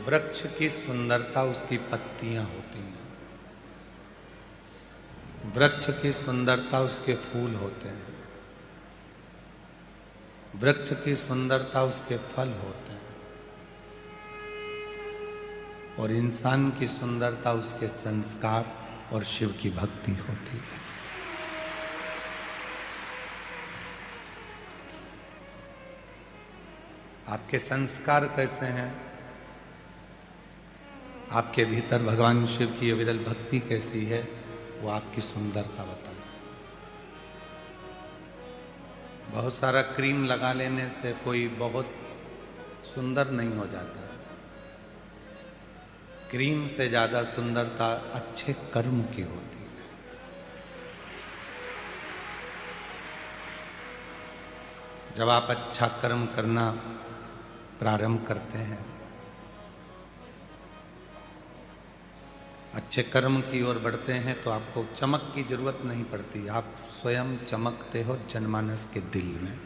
वृक्ष की सुंदरता उसकी पत्तियां होती हैं, वृक्ष की सुंदरता उसके फूल होते हैं, वृक्ष की सुंदरता उसके फल होते हैं, और इंसान की सुंदरता उसके संस्कार और शिव की भक्ति होती है। आपके संस्कार कैसे हैं, आपके भीतर भगवान शिव की अविरल भक्ति कैसी है, वो आपकी सुंदरता बताए। बहुत सारा क्रीम लगा लेने से कोई बहुत सुंदर नहीं हो जाता। क्रीम से ज्यादा सुंदरता अच्छे कर्म की होती है। जब आप अच्छा कर्म करना प्रारंभ करते हैं, अच्छे कर्म की ओर बढ़ते हैं, तो आपको चमक की जरूरत नहीं पड़ती, आप स्वयं चमकते हो जनमानस के दिल में,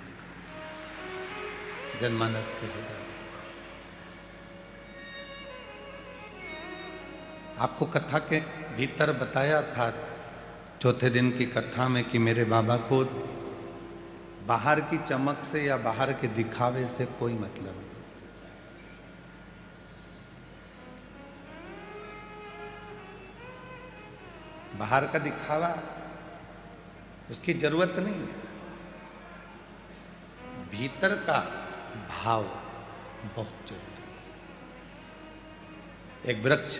जनमानस के हृदय। आपको कथा के भीतर बताया था चौथे दिन की कथा में कि मेरे बाबा को बाहर की चमक से या बाहर के दिखावे से कोई मतलब नहीं। बाहर का दिखावा उसकी जरूरत नहीं है, भीतर का भाव बहुत जरूरी है। एक वृक्ष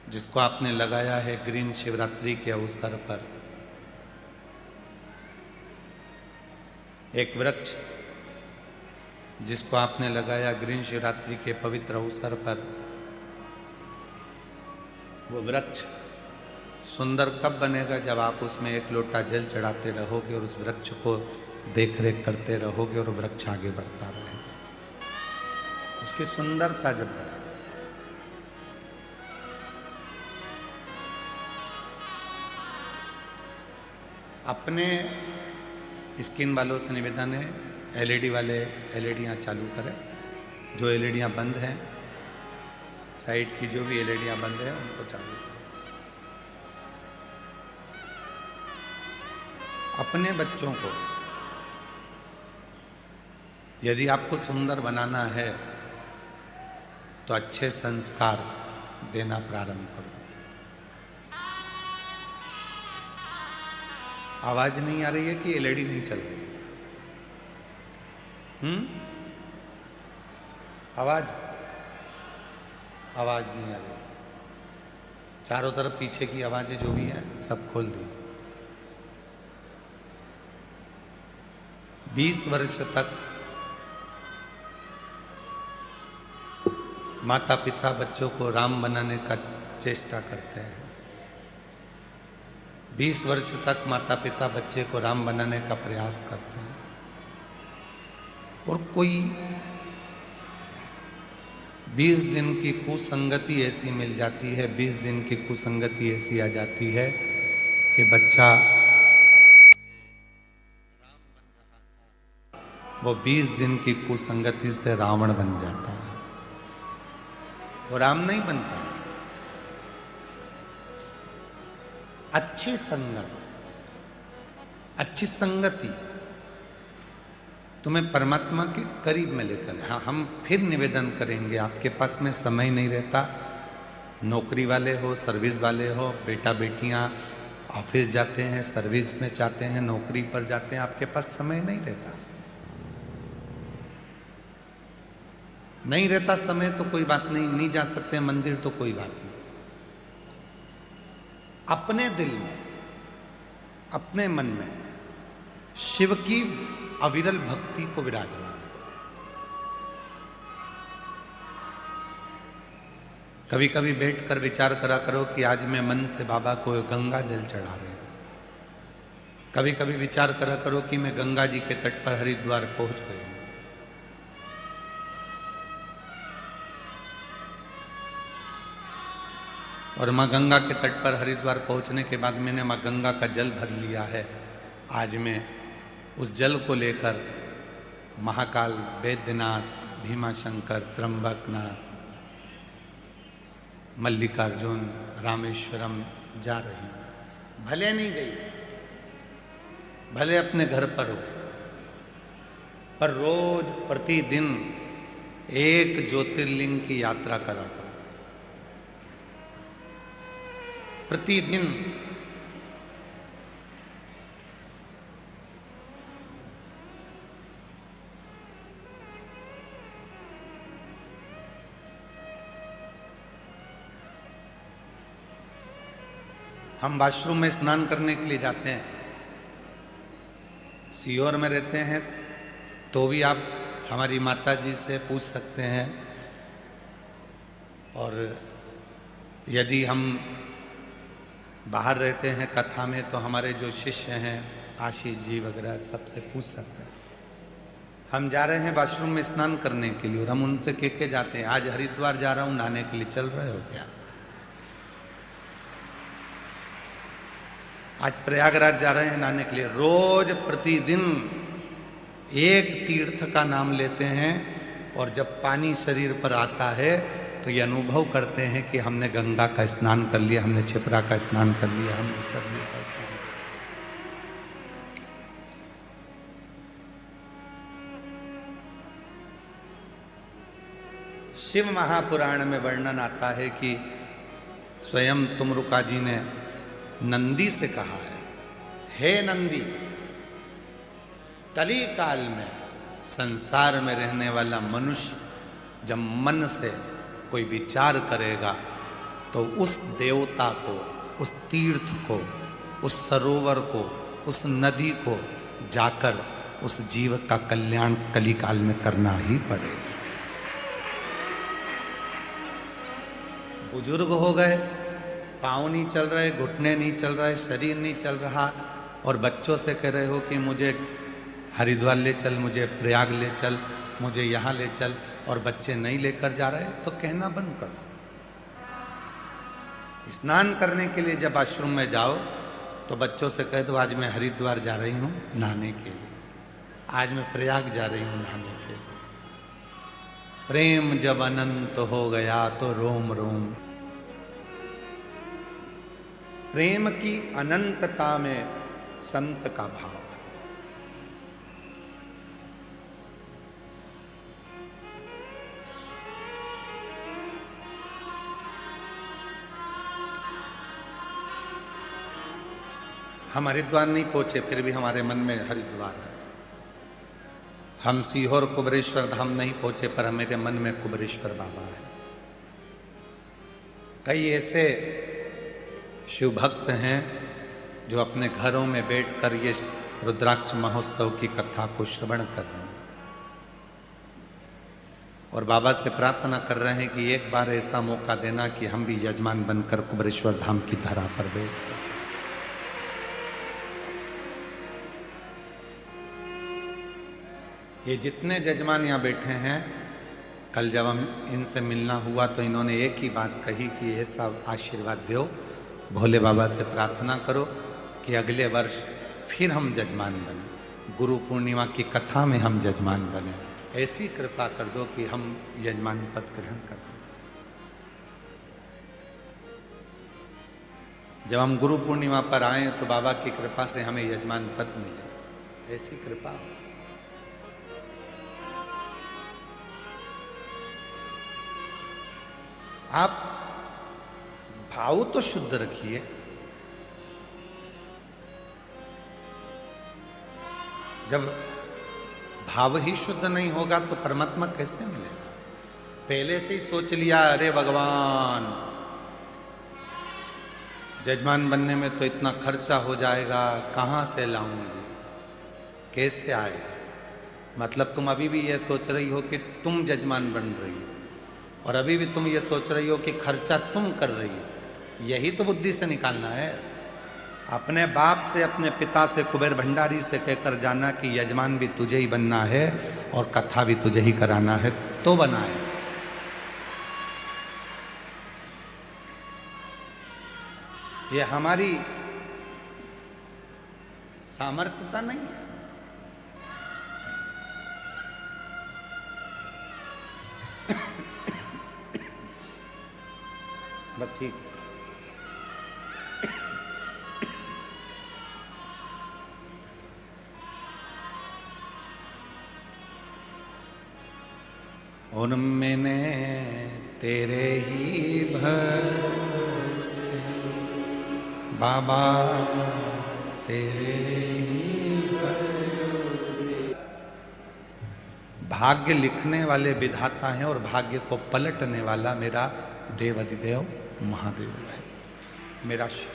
जिसको आपने लगाया है ग्रीन शिवरात्रि के अवसर पर, एक वृक्ष जिसको आपने लगाया ग्रीन शिवरात्रि के पवित्र अवसर पर, वो वृक्ष सुंदर कब बनेगा, जब आप उसमें एक लोटा जल चढ़ाते रहोगे और उस वृक्ष को देख रेख करते रहोगे और वृक्ष आगे बढ़ता रहेगा। उसकी सुंदरता जब बढ़े। अपने स्किन वालों से निवेदन है, एलईडी वाले एलईडियाँ चालू करें, जो एलईडियाँ बंद हैं, साइड की जो भी एलईडियाँ बंद हैं उनको चालू करें। अपने बच्चों को यदि आपको सुंदर बनाना है तो अच्छे संस्कार देना प्रारंभ करो। आवाज नहीं आ रही है कि एलईडी नहीं चल रही है? आवाज नहीं आ रही। चारों तरफ पीछे की आवाजें जो भी हैं सब खोल दी। 20 वर्ष तक माता पिता बच्चों को राम बनाने का चेष्टा करते हैं। 20 वर्ष तक माता पिता बच्चे को राम बनाने का प्रयास करते हैं, और कोई 20 दिन की कुसंगति ऐसी मिल जाती है, 20 दिन की कुसंगति ऐसी आ जाती है कि बच्चा वो 20 दिन की कुसंगति से रावण बन जाता है। वो राम नहीं बनता। अच्छी संगत, अच्छी संगति तुम्हें परमात्मा के करीब में लेकर। हाँ, हम फिर निवेदन करेंगे, आपके पास में समय नहीं रहता, नौकरी वाले हो, सर्विस वाले हो, बेटा बेटियां ऑफिस जाते हैं, सर्विस में जाते हैं, नौकरी पर जाते हैं, आपके पास समय नहीं रहता। नहीं रहता समय तो कोई बात नहीं, नहीं जा सकते मंदिर तो कोई बात नहीं। अपने दिल में, अपने मन में शिव की अविरल भक्ति को विराजमान। कभी कभी बैठकर विचार करा करो कि आज मैं मन से बाबा को गंगा जल चढ़ा रहे हूं। कभी कभी विचार करा करो कि मैं गंगा जी के तट पर हरिद्वार पहुंच गई हूं। और माँ गंगा के तट पर हरिद्वार पहुंचने के बाद मैंने माँ गंगा का जल भर लिया है। आज मैं उस जल को लेकर महाकाल, बैद्यनाथ, भीमाशंकर, त्र्यंबकनाथ, मल्लिकार्जुन, रामेश्वरम जा रही हूं। भले नहीं गई, भले अपने घर पर हो, पर रोज प्रतिदिन एक ज्योतिर्लिंग की यात्रा करा करो। प्रतिदिन हम वॉशरूम में स्नान करने के लिए जाते हैं, सीहोर में रहते हैं तो भी आप हमारी माता जी से पूछ सकते हैं, और यदि हम बाहर रहते हैं कथा में तो हमारे जो शिष्य हैं आशीष जी वगैरह सबसे पूछ सकते हैं। हम जा रहे हैं वॉशरूम में स्नान करने के लिए और हम उनसे कह के जाते हैं आज हरिद्वार जा रहा हूं नहाने के लिए, चल रहे हो क्या? आज प्रयागराज जा रहे हैं नहाने के लिए। रोज प्रतिदिन एक तीर्थ का नाम लेते हैं और जब पानी शरीर पर आता है तो ये अनुभव करते हैं कि हमने गंगा का स्नान कर लिया, हमने छिपरा का स्नान कर लिया, हमने सरयू का स्नान कर लिया। शिव महापुराण में वर्णन आता है कि स्वयं तुमरुका जी ने नंदी से कहा है, हे नंदी, कली काल में संसार में रहने वाला मनुष्य जब मन से कोई विचार करेगा तो उस देवता को, उस तीर्थ को, उस सरोवर को, उस नदी को जाकर उस जीव का कल्याण कली काल में करना ही पड़ेगा। बुजुर्ग हो गए, पाँव नहीं चल रहे, घुटने नहीं चल रहे, शरीर नहीं चल रहा, और बच्चों से कह रहे हो कि मुझे हरिद्वार ले चल, मुझे प्रयाग ले चल, मुझे यहाँ ले चल, और बच्चे नहीं लेकर जा रहे तो कहना बंद करो। स्नान करने के लिए जब आश्रम में जाओ तो बच्चों से कह दो आज मैं हरिद्वार जा रही हूँ नहाने के लिए, आज मैं प्रयाग जा रही हूँ नहाने के लिए। प्रेम जब अनंत हो गया तो रोम रोम। प्रेम की अनंतता में संत का भाव है। हम हरिद्वार नहीं पहुंचे फिर भी हमारे मन में हरिद्वार है। हम सीहोर कुबरेश्वर धाम नहीं पहुंचे पर मेरे मन में कुबरेश्वर बाबा है। कई ऐसे शिव भक्त हैं जो अपने घरों में बैठकर ये रुद्राक्ष महोत्सव की कथा को श्रवण कर रहे हैं और बाबा से प्रार्थना कर रहे हैं कि एक बार ऐसा मौका देना कि हम भी यजमान बनकर कुबरेश्वर धाम की धरा पर बैठ सकें। ये जितने जजमान यहाँ बैठे हैं, कल जब हम इनसे मिलना हुआ तो इन्होंने एक ही बात कही कि ऐसा आशीर्वाद दो, भोले बाबा से प्रार्थना करो कि अगले वर्ष फिर हम जजमान बने, गुरु पूर्णिमा की कथा में हम जजमान बने। ऐसी कृपा कर दो कि हम यजमान पद ग्रहण कर दें। जब हम गुरु पूर्णिमा पर आए तो बाबा की कृपा से हमें यजमान पद मिले, ऐसी कृपा। आप भाव तो शुद्ध रखिए। जब भाव ही शुद्ध नहीं होगा तो परमात्मा कैसे मिलेगा? पहले से ही सोच लिया अरे भगवान जजमान बनने में तो इतना खर्चा हो जाएगा, कहाँ से लाऊंगी, कैसे आएगा? मतलब तुम अभी भी ये सोच रही हो कि तुम जजमान बन रही हो और अभी भी तुम ये सोच रही हो कि खर्चा तुम कर रही हो। यही तो बुद्धि से निकालना है। अपने बाप से, अपने पिता से, कुबेर भंडारी से कहकर जाना कि यजमान भी तुझे ही बनना है और कथा भी तुझे ही कराना है, तो बनाए। ये हमारी सामर्थ्यता नहीं है। बस ठीक। और मैंने तेरे ही भरोसे बाबा, तेरे ही भरोसे। भाग्य लिखने वाले विधाता हैं और भाग्य को पलटने वाला मेरा देवाधिदेव महादेव है, मेरा शिव।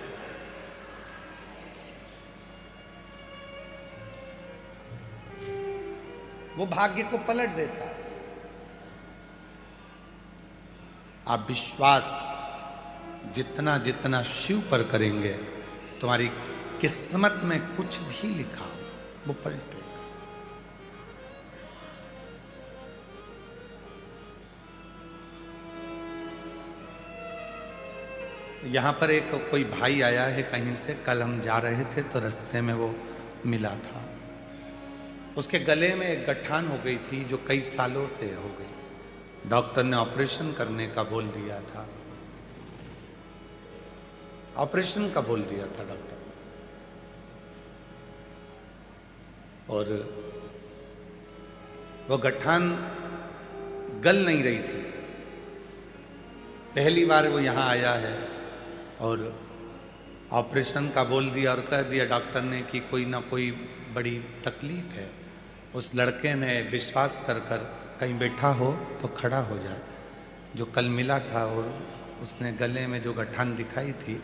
वो भाग्य को पलट देता है। आप विश्वास जितना जितना शिव पर करेंगे, तुम्हारी किस्मत में कुछ भी लिखा वो पलटेगा। यहां पर एक कोई भाई आया है कहीं से, कल हम जा रहे थे तो रास्ते में वो मिला था। उसके गले में एक गठान हो गई थी जो कई सालों से हो गई। डॉक्टर ने ऑपरेशन करने का बोल दिया था, ऑपरेशन का बोल दिया था डॉक्टर। और वो गठान गल नहीं रही थी। पहली बार वो यहां आया है और ऑपरेशन का बोल दिया और कह दिया डॉक्टर ने कि कोई ना कोई बड़ी तकलीफ है। उस लड़के ने विश्वास कर कर कहीं बैठा हो तो खड़ा हो जाए। जो कल मिला था और उसने गले में जो गठान दिखाई थी,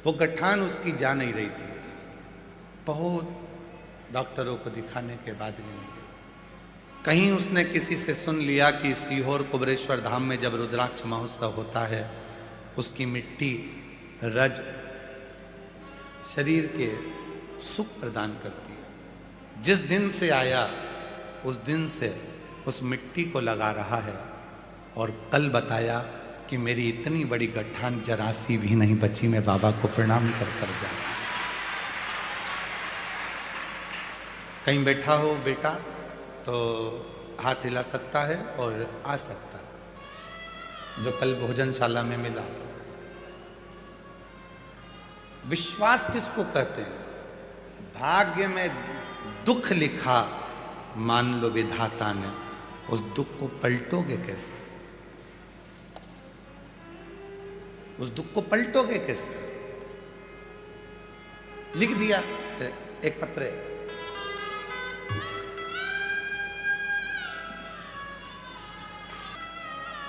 वो गठान उसकी जा नहीं रही थी। बहुत डॉक्टरों को दिखाने के बाद भी नहीं गई। कहीं उसने किसी से सुन लिया कि सीहोर कुबरेश्वर धाम में जब रुद्राक्ष महोत्सव होता है, उसकी मिट्टी रज शरीर के सुख प्रदान करती है। जिस दिन से आया उस दिन से उस मिट्टी को लगा रहा है। और कल बताया कि मेरी इतनी बड़ी गठान जरासी भी नहीं बची, मैं बाबा को प्रणाम कर कर जा। कहीं बैठा हो बेटा तो हाथ हिला सकता है और आ सकता है, जो कल भोजनशाला में मिला था। विश्वास किसको कहते हैं? भाग्य में दुख लिखा, मान लो विधाता ने, उस दुख को पलटोगे कैसे? उस दुख को पलटोगे कैसे? लिख दिया एक पत्र,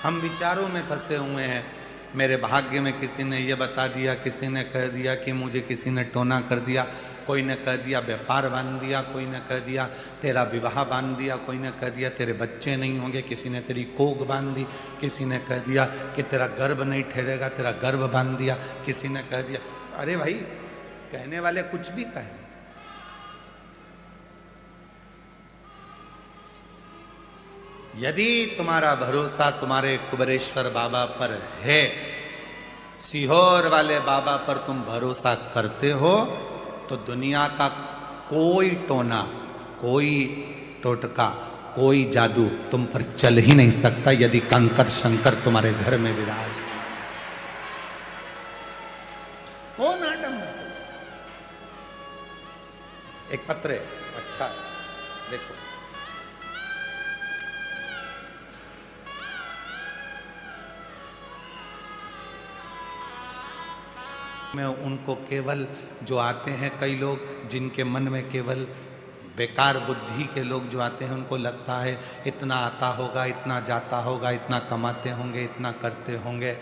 हम विचारों में फंसे हुए हैं। मेरे भाग्य में किसी ने यह बता दिया, किसी ने कह दिया कि मुझे किसी ने टोना कर दिया, कोई ने कह दिया व्यापार बांध दिया, कोई ने कह दिया तेरा विवाह बांध दिया, कोई ने कह दिया तेरे बच्चे नहीं होंगे, किसी ने तेरी कोख बांध दी, किसी ने कह दिया कि तेरा गर्भ नहीं ठहरेगा, तेरा गर्भ बांध दिया, किसी ने कह दिया। अरे भाई, कहने वाले कुछ भी कहें। यदि तुम्हारा भरोसा तुम्हारे कुबरेश्वर बाबा पर है, सीहोर वाले बाबा पर तुम भरोसा करते हो, तो दुनिया का कोई टोना, कोई टोटका, कोई जादू तुम पर चल ही नहीं सकता यदि कंकर शंकर तुम्हारे घर में विराज। कौन आडम्बर चल। एक पत्र है, अच्छा है, देखो। मैं उनको केवल जो आते हैं, कई लोग जिनके मन में केवल बेकार बुद्धि के लोग जो आते हैं, उनको लगता है इतना आता होगा, इतना जाता होगा, इतना कमाते होंगे, इतना करते होंगे।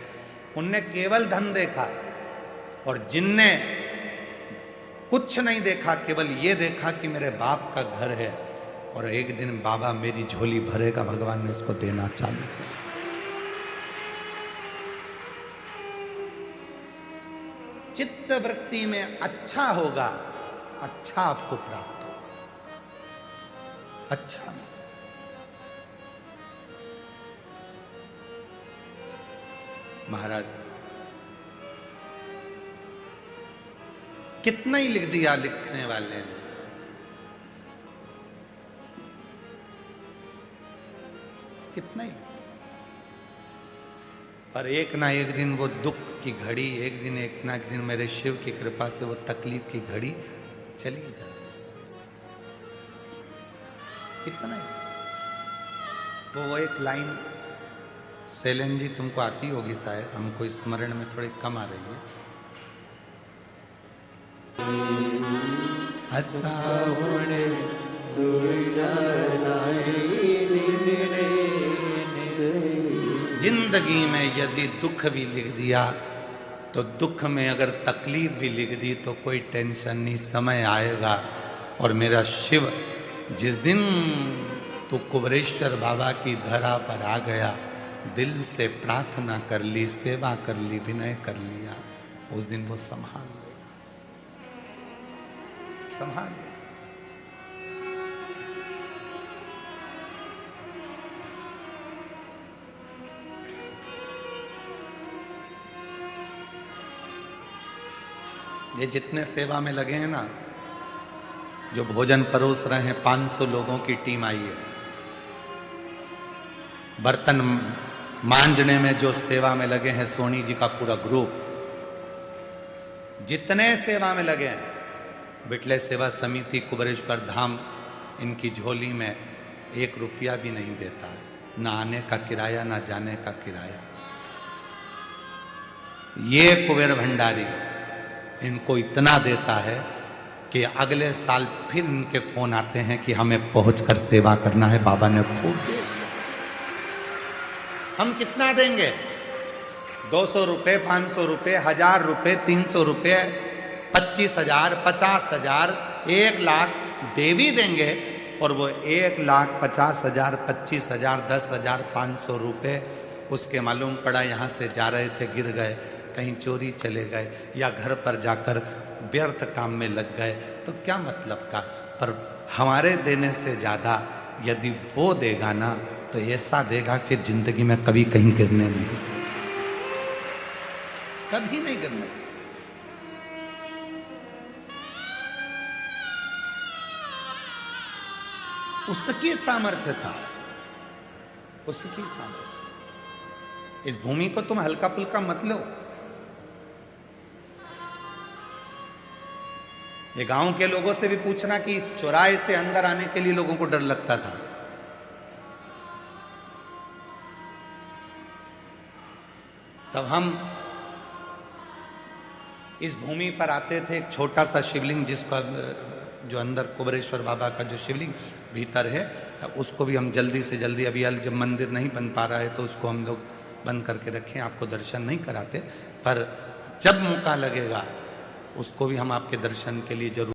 उनने केवल धन देखा। और जिनने कुछ नहीं देखा, केवल ये देखा कि मेरे बाप का घर है और एक दिन बाबा मेरी झोली भरेगा, भगवान ने उसको देना चालू किया। चित्त वृत्ति में अच्छा होगा, अच्छा आपको प्राप्त होगा। अच्छा महाराज कितना ही लिख दिया लिखने वाले ने, कितना ही। पर एक ना एक दिन वो दुख की घड़ी, एक ना एक दिन मेरे शिव की कृपा से वो तकलीफ की घड़ी चली जाए। इतना ही। वो एक लाइन शैलन जी तुमको आती होगी शायद, हमको स्मरण में थोड़ी कम आ रही है। जिंदगी में यदि दुख भी लिख दिया तो दुख में अगर तकलीफ भी लिख दी तो कोई टेंशन नहीं, समय आएगा। और मेरा शिव जिस दिन तू कुबरेश्वर बाबा की धरा पर आ गया, दिल से प्रार्थना कर ली, सेवा कर ली, विनय कर लिया, उस दिन वो संभाल लेगा, संभाल लेगा। ये जितने सेवा में लगे हैं ना, जो भोजन परोस रहे हैं, 500 लोगों की टीम आई है। बर्तन मांजने में जो सेवा में लगे हैं, सोनी जी का पूरा ग्रुप, जितने सेवा में लगे हैं, बिटले सेवा समिति, कुबरेश्वर धाम, इनकी झोली में 1 रुपया भी नहीं देता है, ना आने का किराया ना जाने का किराया। ये कुबेर भंडारी इनको इतना देता है कि अगले साल फिर इनके फोन आते हैं कि हमें पहुंचकर सेवा करना है, बाबा ने खूब दे दिया। हम कितना देंगे? 200 रुपये, 500 रुपये, 1000 रुपये, 300 रुपये, 25,000, 50,000, 1 लाख देवी देंगे। और वो 1,50,000, 25,000, 10,000, 500 रुपये उसके मालूम पड़ा यहाँ से जा रहे थे, गिर गए, कहीं चोरी चले गए, या घर पर जाकर व्यर्थ काम में लग गए, तो क्या मतलब का। पर हमारे देने से ज़्यादा यदि वो देगा ना, तो ऐसा देगा कि जिंदगी में कभी कहीं गिरने नहीं, कभी नहीं गिरने देगा। उसकी सामर्थ्यता, उसकी सामर्थ्य। इस भूमि को तुम हल्का फुल्का मत लो। ये गांव के लोगों से भी पूछना कि इस चौराहे से अंदर आने के लिए लोगों को डर लगता था। तब हम इस भूमि पर आते थे, एक छोटा सा शिवलिंग, जिसका जो अंदर कुबरेश्वर बाबा का जो शिवलिंग भीतर है, उसको भी हम जल्दी से जल्दी, अभी जब मंदिर नहीं बन पा रहा है तो उसको हम लोग बंद करके रखें, आपको दर्शन नहीं कराते, पर जब मौका लगेगा उसको भी हम आपके दर्शन के लिए जरूर